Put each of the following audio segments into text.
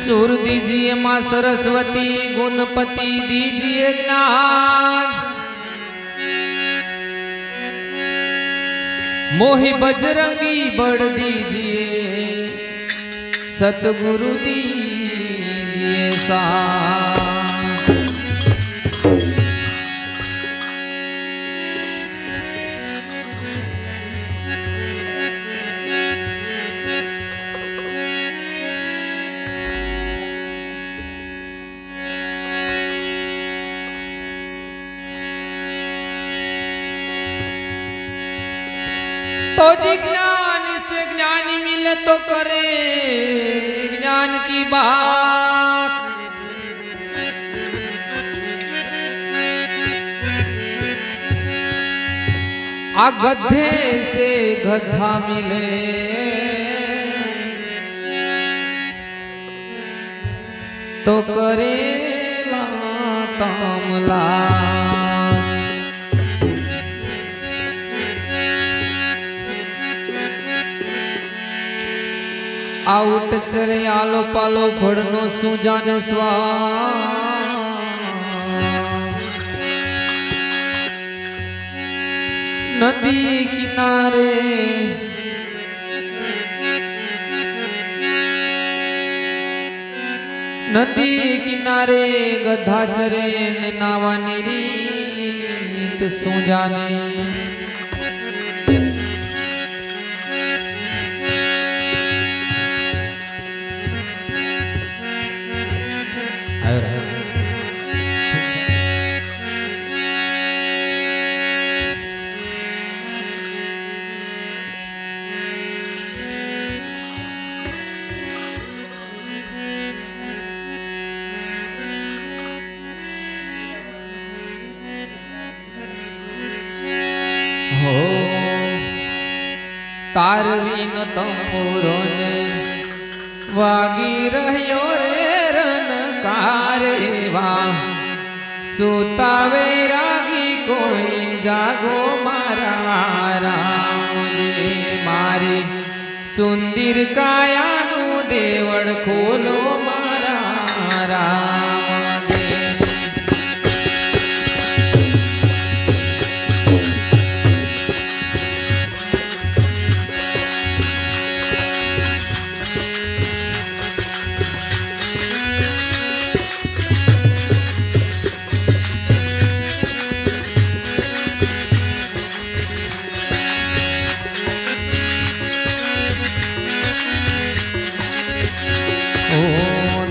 सुर दीजिए माँ सरस्वती, गुणपति दीजिए ज्ञान, मोहि बजरंगी बड़ दीजिए, सतगुरु दीजिए साथ। तो जिज्ञान से ज्ञान मिले तो करे ज्ञान की बात, आ गधे से गधा मिले तो करेला तामला। आउट चरे आलो पालो फड़नो सुजान स्वाद, नदी किनारे नदी किनारे गधा चरे ने नावानी रीत सुजाने। हो तारवीन तंबूरो ने वागी रह्यो रे रनकारे वाह, सूता वैरागी कोई जागो मारा राम जी, मारी सुंदर कायानु देवड़ खोलो मारा राम जी।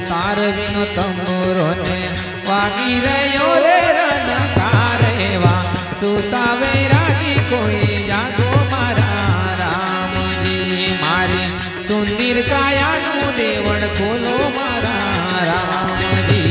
तारवीनो तंबूरो ने वागी रह्यो रे रनकारे वाह, सूता वैरागी कोई जागो मारा राम जी, मारी सुंदर कायानु देवड़ खोलो मारा राम जी।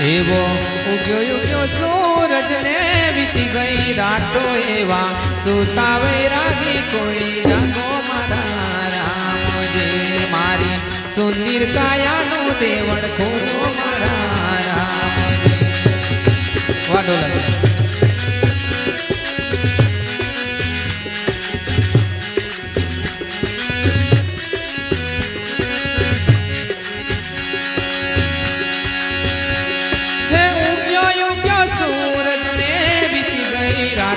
एवो उग्यो उग्यो सूरज ने बीती गई रातो एवा, सूता वैरागी कोई जागो मारा राम जी, मारी सुंदर कायानु देवड़ खोलो मारा राम जी। वाडो लगे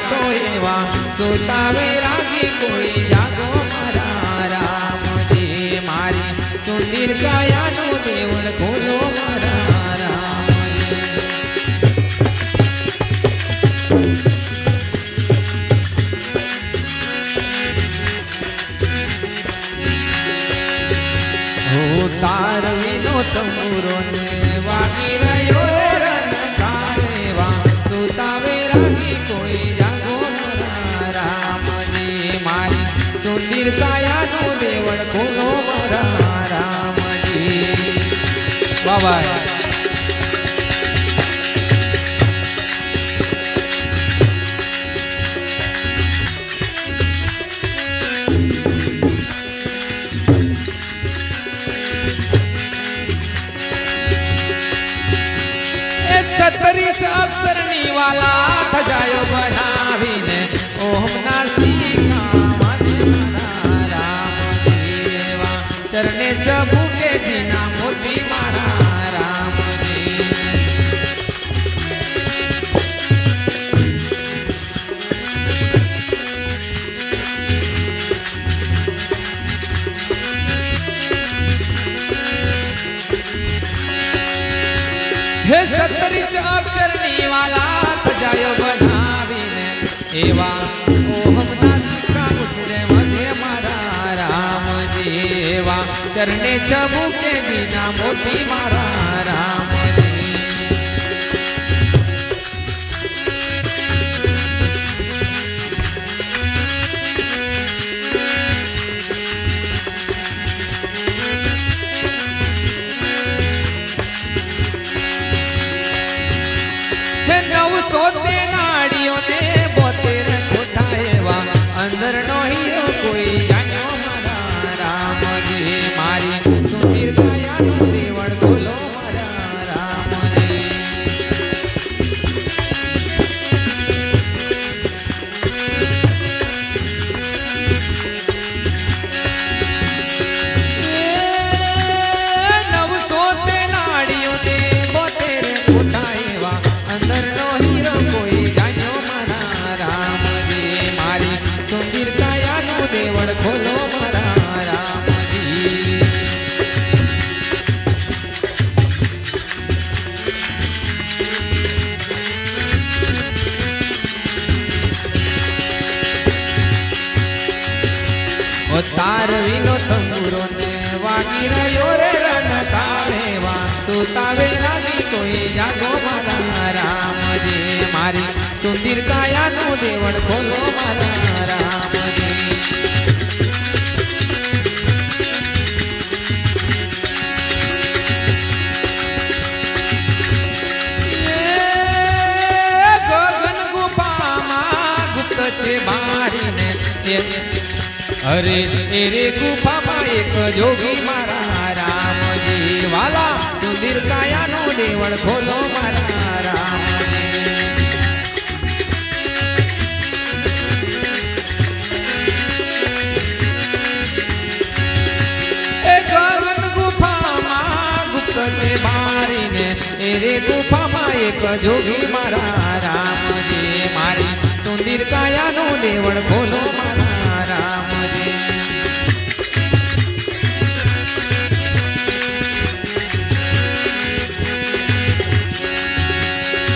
तो एवा, सूता वैरागी कोई जागो मारा राम जी, मारी सुंदर कायानु देवड़ खोलो मारा राम जी। हो तारवीनो तंबूरो ने वागी रह्यो रे रनकारे वाह, सूता वैरागी कोई सुंदर कायानु देवड़ खोलो मारा राम जी। વાહ ભાઈ छत्तीस अक्षर वाला थजायो बनावीने ओम नासिका राम देवा चरणे चबुके जीना मोती मारा राम जी हे 37 अक्षर वाला थजायो बनावीने एवा ओम नासिका उतरे मधे मारा राम जीवा चरणे चबुके बिना मोती मारा राम जी सोते नाड़ियों ने बोतेर कोठाएवा अंदर नो हीरो कोई जानो मारा राम जी मारी सुधीर गाया नो देवड़ बोलो मारा राम जी नव सोते नाड़ियों ने बोतेर कोठाएवा अंदर नो कोई जानो मारा राम जी मारी सुंदर काया नो देवड़ खोलो मारा राम जी ओ तार विनो तंबूरो ने वागी रयो रे रण तावे सुतावे लागी कोई जागो मारा राम जी मारी सुंदर काया नो देवड़ खोलो मारा राम जी गगन गुफा गुप्त छे बारी ने अरे एरे गुफा एक जोगी मारा राम जी वाला सुंदर काया नो देवड़ खोलो मारा राम जी गगन गुफा गुप्त से बारी ने एरे गुफा एक जोगी मारा राम जी मारी सुंदर काया नो देवड़ खोलो मारा राम जी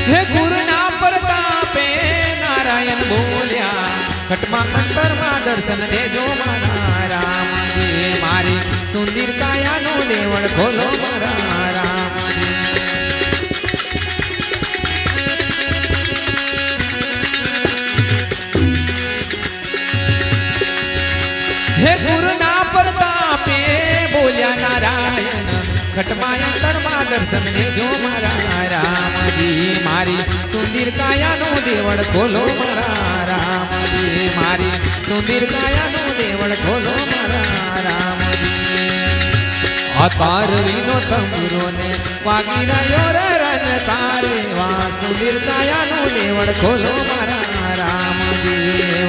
हे गुरु ना प्रतापे नारायण बोलिया खटमा अंतर मा दर्शन देजो मारा राम जी मारी सुंदर काया नो देवड़ खोलो मारा राम जी हे गुरु ना प्रतापे बोलिया नारायण खटमायंतर मा दर्शन देजो मारा राम जी मारी सुंदर काया नो देवड़ खोलो मारा राम जी मारी सुंदर काया नो देवड़ खोलो मारा राम जी अतार विनो तंबूरो ने वागी रयो रे रन तारे वा सुंदर काया नो देवड़ खोलो मारा राम जी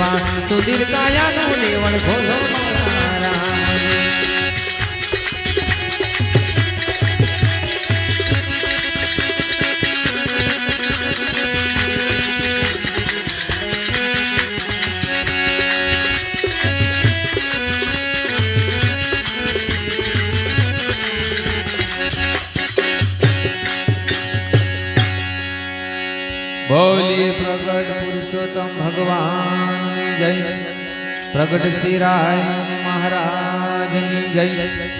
वा सुंदर काया नो देवड़ खोलो मारा राम जी बोलिए प्रगट पुरुषोत्तम भगवान की जय प्रगट श्री राय महाराज की जय।